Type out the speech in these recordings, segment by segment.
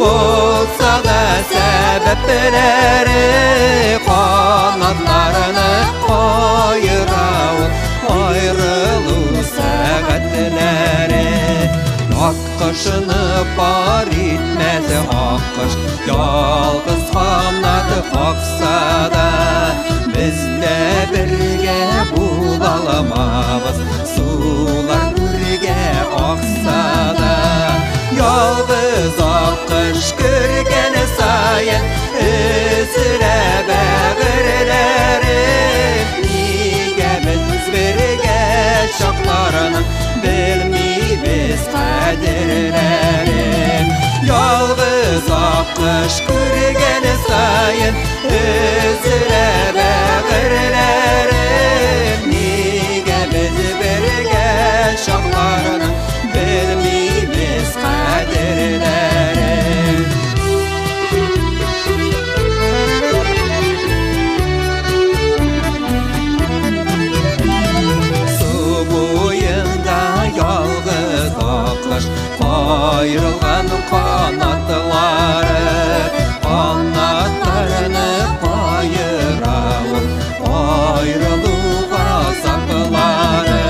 болса да сәбәпләре, канатларыны кайыра ул аерылу сәгатьләре. Аккошыны пар итмәс аккош, ялгыз канаты какса да, без дә бергә була алмабыз, сулар бүргә акса да. Ялгыз аккош күргән саен өзелә бәгырьләре, нигә без бергә чакларны белмибез кадерләрен. Ялгыз аккош күргән саен өзелә бәгырьләре, нигә без бергә чакларны белмибез кадерләрен. Ялгыз аккош кайрылган канатлары, канатларыны кайыра ул аерылуга заплары.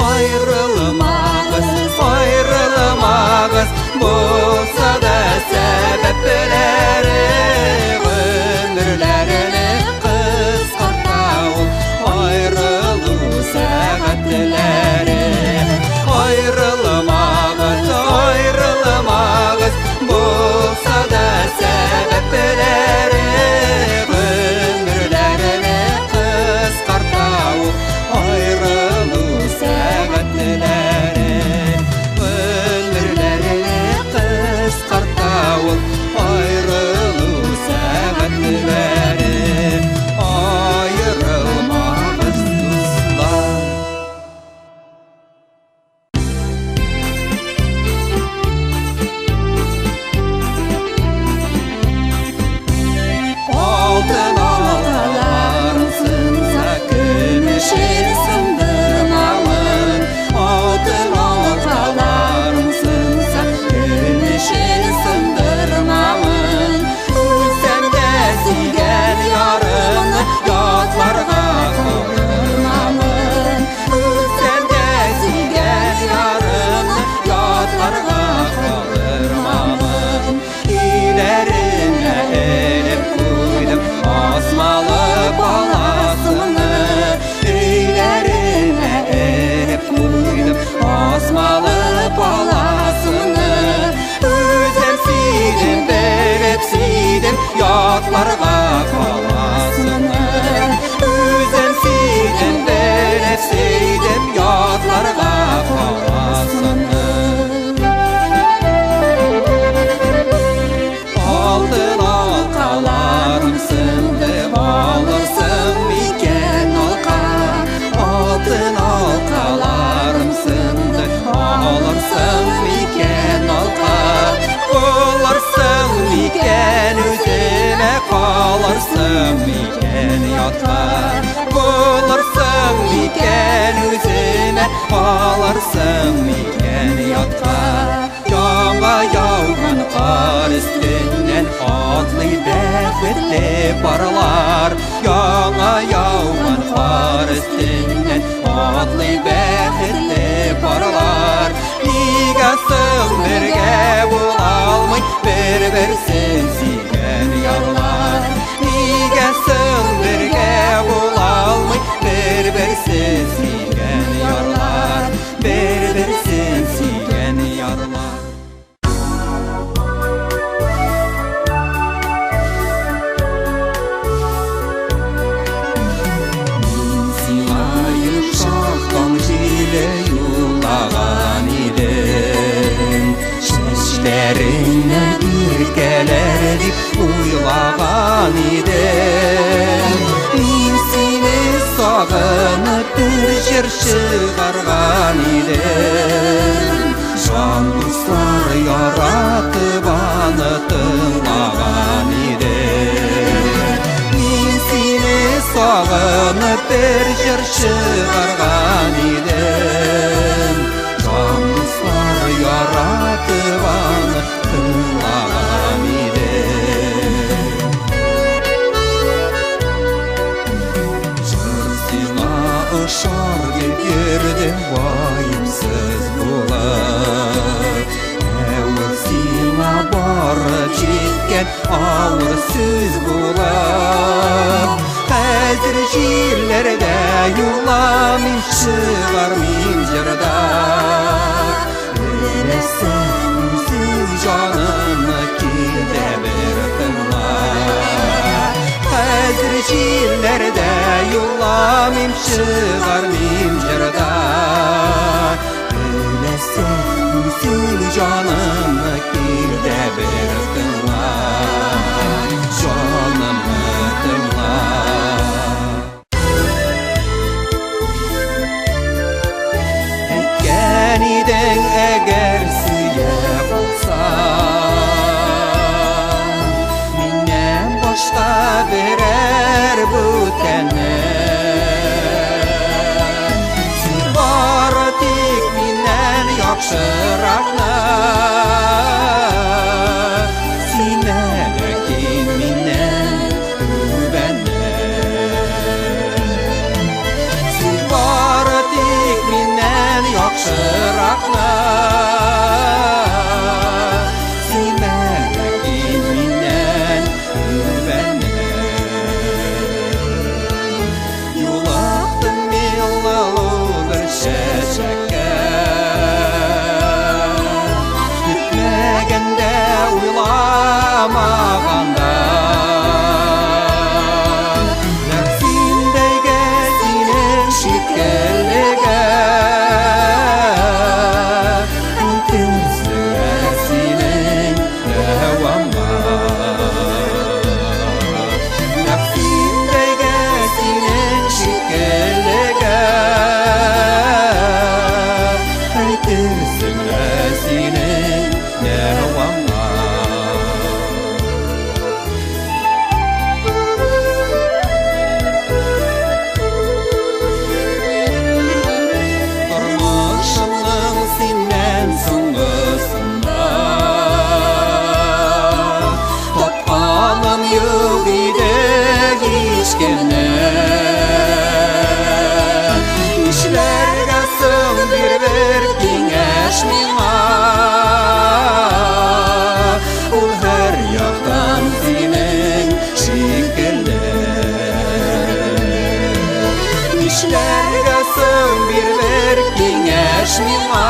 Аерылмагыз, аерылмагыз, булса да сәбәпләре, гомерләрне кыскарта ул аерылу сәгатьләре. Ayrılmağız, ayrılmağız, bulsa da sebepleri, ömürlerini kıskarta ul ayrılı saatleri, ömürlerini kıskarta ul ayrılı saatleri. Ayrılmağız dostlar. Altın halkaların sınsa gümüşün sındırmalın. Altın halkaların sınsa gümüşün sındırmalın. Sen de sigen yarını yatlarga koyurmalın. Sen de sigen yarını yatlarga koyurmalın. İlerine erip asmalı balasını, öylerine erip koydum asmalı balasını. Özüm sidim, verip sidim yatlarga kalasını. Özüm sidim, verip sidim yatlarga kalasını. Altın halkalarım sındı, alırsın miken halka. Altın halkalarım sındı, alırsın miken halka. Bularsın miken üzüme, kalırsın miken yatka. Bularsın miken üzüme, kalırsın miken yatka. Яңа яуган кар өстеннән атлый бәхетле парлар. Яңа яуган кар өстеннән атлый бәхетле парлар. Нигә соң бергә була алмый бер-берсен сөйгән ярлар? Нигә соң бергә була алмый бер-берсен сөйгән ярлар? Бер-берсен сөйгән ярлар. Юллаган идем, чәчләреңнән иркәләр дип уйлаган идем. Мин сине сагынып бер җыр чыгарган идем. Җан дуслар яратып аны тыңлаган идем. Мин сине сагынып бер җыр чыгарган идем. Җан дуслар яратып аны тыңлаган etken ağır söz bulab Hazır jillerde yulamim çıgarmim jırda Ölesen üzüm canımı kilde bir tınla Hazır jillerde yulamim çıgarmim jırda Ölesen üzüm canımı kilde bir tınla Canımı tınla Eykeniden eğer suya olsan Minnen başka birer bu tenen Siz var tek minnen yakşırakna Sinekin minnen güvenen Siz var tek minnen yakşırakna Sinekin minnen güvenen Yulaktın millalı bir çeçekке Ütmegende uylamaganda Nefsindeyge sinin şikillige Entizler sinin devamma Nefsindeyge sinin şikillige Entizler sinin devamma Durmuşumның senden soңғысында Topqaным yok idi ешкімнен Нишләргә соң bir киңәш миңа Ул һәр яктан синең шикелле Нишләргә соң bir киңәш миңа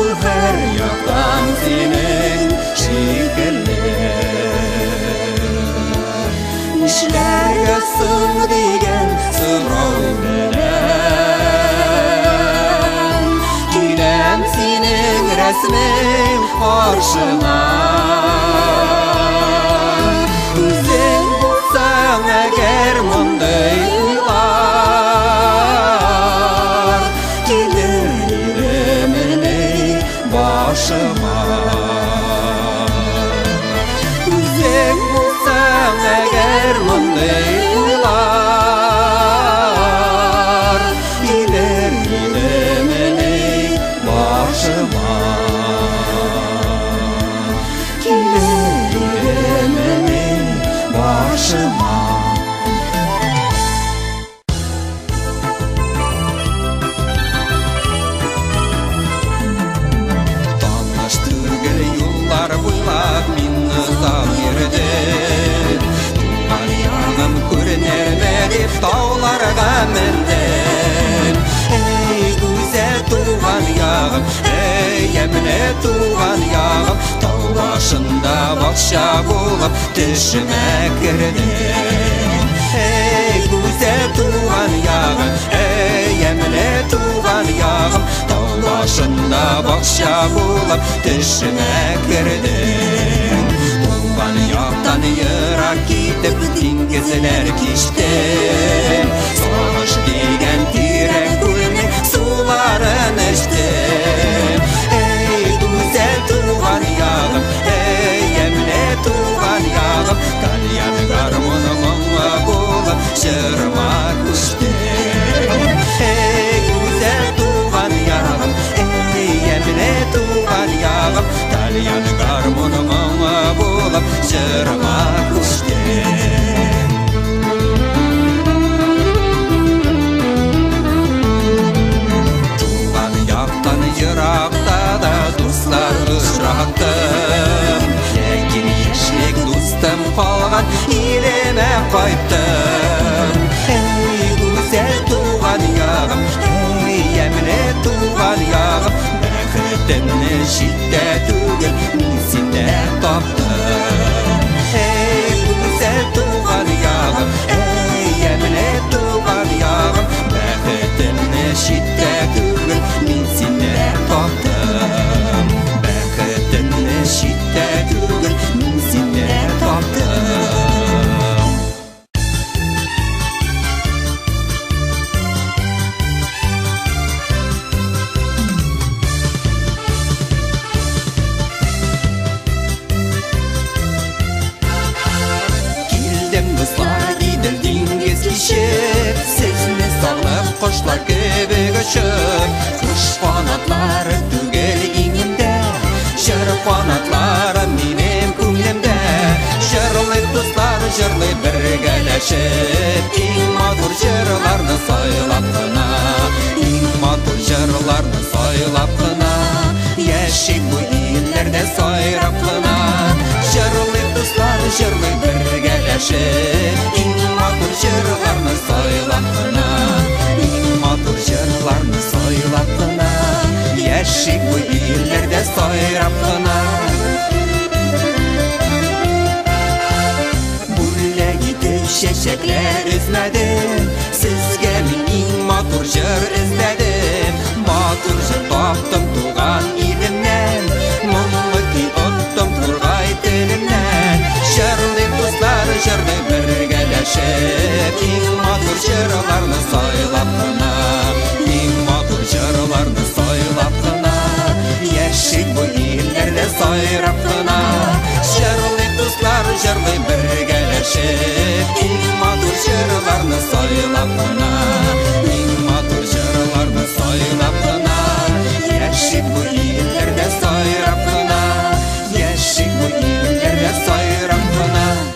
Ул һәр яктан синең шикелле Нишләргә соң дигән сорау белән Киләм синең рәсмең каршыңа Үзең булсаң әгәр мондый уйлар Килер идемени башыма Үзең булсаң әгәр мондый уйлар Килер идемени башыма Килер идемени башыма Таныш түгел юллар буйлап мин ызак йөрдем Туган ягым күренерме дип тауларга мендем Эй гүзәл туган ягым, эй әмле туган ягым Тау башында бакча булып төшемә кердем Эй гүзәл туган ягым, эй әмле туган ягым Тау башында бакча булып төшемә кердем Туган яктан ерак китеп диңгезләр кичтем Сагыш дигән тирәк күлнең суларын эчтем Эй гүзәл туган ягым, эй әмле туган ягым Кальян гармоныма булып җырыма күчтем Эй гүзәл туган ягым, эй әмле туган ягым Кальян гармоныма булып җырыма күчтем Туган яктан еракта да дуслар очракты Ileme qayttım Ey güzel tuğan yağım Ey emre tuğan yağım Bäxetimni şidde tügül Sinde taptım Ey güzel tuğan yağım Ey emre tuğan yağım Bäxetimni şidde tügül Sinde taptım Bäxetimni şidde tügül Sinde taptım Sizni sağlab qoşlar gibi göçüp Kuş qanatları tügel iňimde Şer qanatları menem könglimde Şerli dostlar jırly birgeleşip Iň matur jırlarny saylap gına Iň matur jırlarny saylap gına Ýaşyp bu illerde sayrap gına Şerli dostlar jırly birgeleşip Iň matur jırlarny saylap gına Iň matur jırlarny saylap gına Ýaşyp bu illerde sayrap gına Bulle gidip şeşekler izledim Sizge min iň matur jır izledim Matur jır taptım tuğan ilimden Mumlyky otdum turgay dilimden Şerli dostlar jırly birgeleşip Iň matur jırlarny saylap gına Iň matur jırlarny saylap gına Ýaşyp bu illerde sayrap gına Şerli dostlar jırly birgeleşip Iň matur jırlarny saylap gına Iň matur jırlarny saylap gına Ýaşyp bu illerde sayrap gına Ýaşyp bu illerde sayrap gına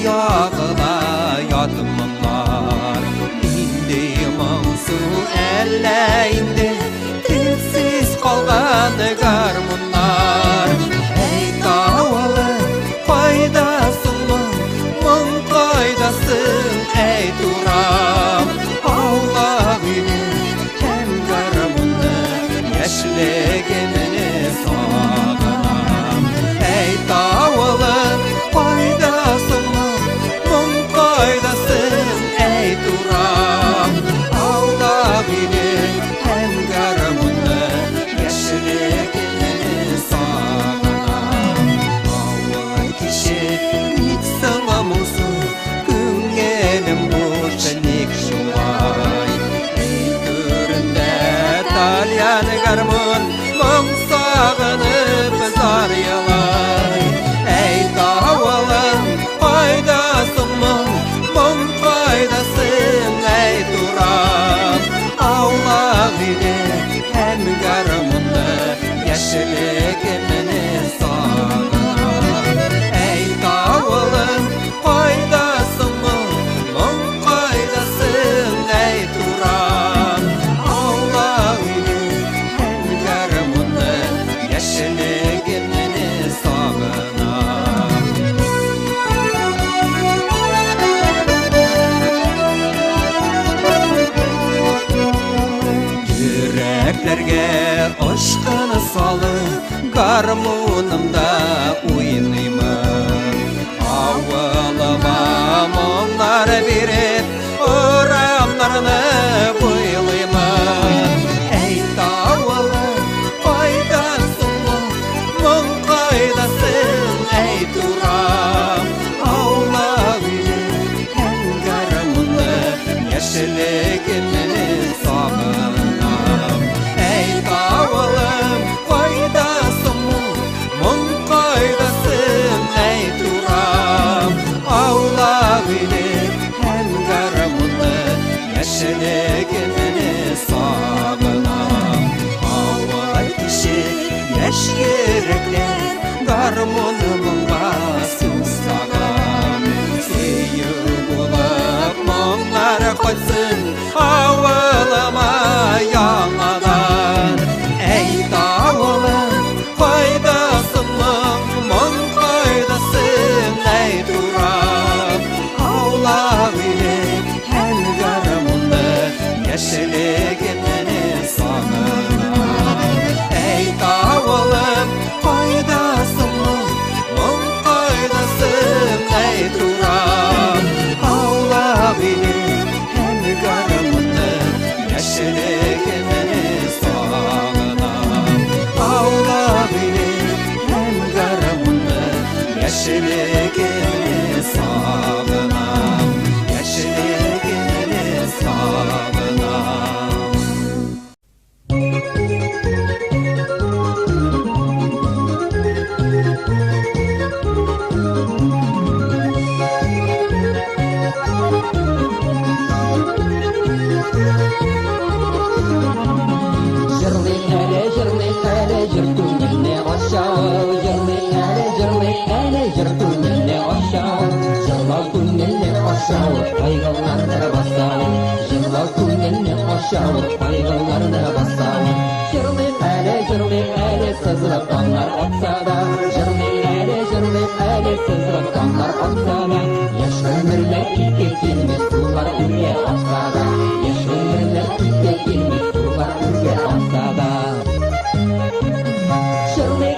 ягыла ятымлар. Инде моңсу әллә инде телсез калган гармуннар. Әй тавылы кайдасың моң кайдасың, әй турам аулак үйне һәм гармунны яшьлегемне сагынам. Әй тавылы кайдасың моң кайдасың, әй турам аулак үйне һәм гармунны яшьлегемне сагынам. Авыл кеше ник сыңамысың, күңелем буш ник шулай. Әй түрендә тальян гармун моң сагынып зар елай. Әй тавылым кайдасың моң кайдасың, әй турам аулак үйне һәм гармунны яшьлегемне сагынам. Әй тавылым кайдасың моң кайдасың, әй турам аулак үйне һәм гармунны яшьлегемне сагынам. Йөрәкләргә ашкыны салып гармунымда уйныймын. Авылыма моңнар биреп урамнарны буйлыймын. Әй тавылым кайдасың моң кайдасың, әй турам аулак үйне һәм гармунны яшьлегемне сагынам. Әй тавылым кайдасың моң кайдасың, әй турам аулак үйне һәм гармунны яшьлегемне сагынам. Авыл кеше яшь йөрәкләр гармунымга сусаган. Сөю булып моңнар кайтсын авылыма яңадан. Әй тавылым кайдасың моң кайдасың, әй турам аулак үйне һәм гармунны яшьлегемне сагынам. Әй тавылым кайдасың моң кайдасың, әй турам аулак үйне һәм гармунны яшьлегемне сагынам. Аулак үйне һәм гармунны яшьлегемне сагынам. Яшьлегемне сагынам. Җырлый әле җыр күңелне ачау. Җырлый әле җыр күңелне ачау. Җырлау күңелне ачау, кайгыларны басау. Җырлау күңелне ачау, кайгыларны басау. Җырлый әле сызлап таңнар атса да. Җырлый әле сызлап таңнар атса да. Яшь гомерләр итке килмәс сулар үгә атса да. Яшь гомерләр итке килмәс сулар үгә атса да. Җырлый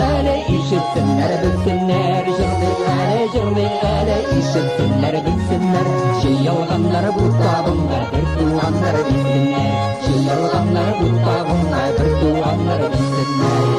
әле ишетсеннәр белсеннәр. Җырлый әле ишетсеннәр белсеннәр. Җыелганнар бу табынга бер туганнар дисеннәр. Җыелганнар бу табынга бер туганнар дисеннәр.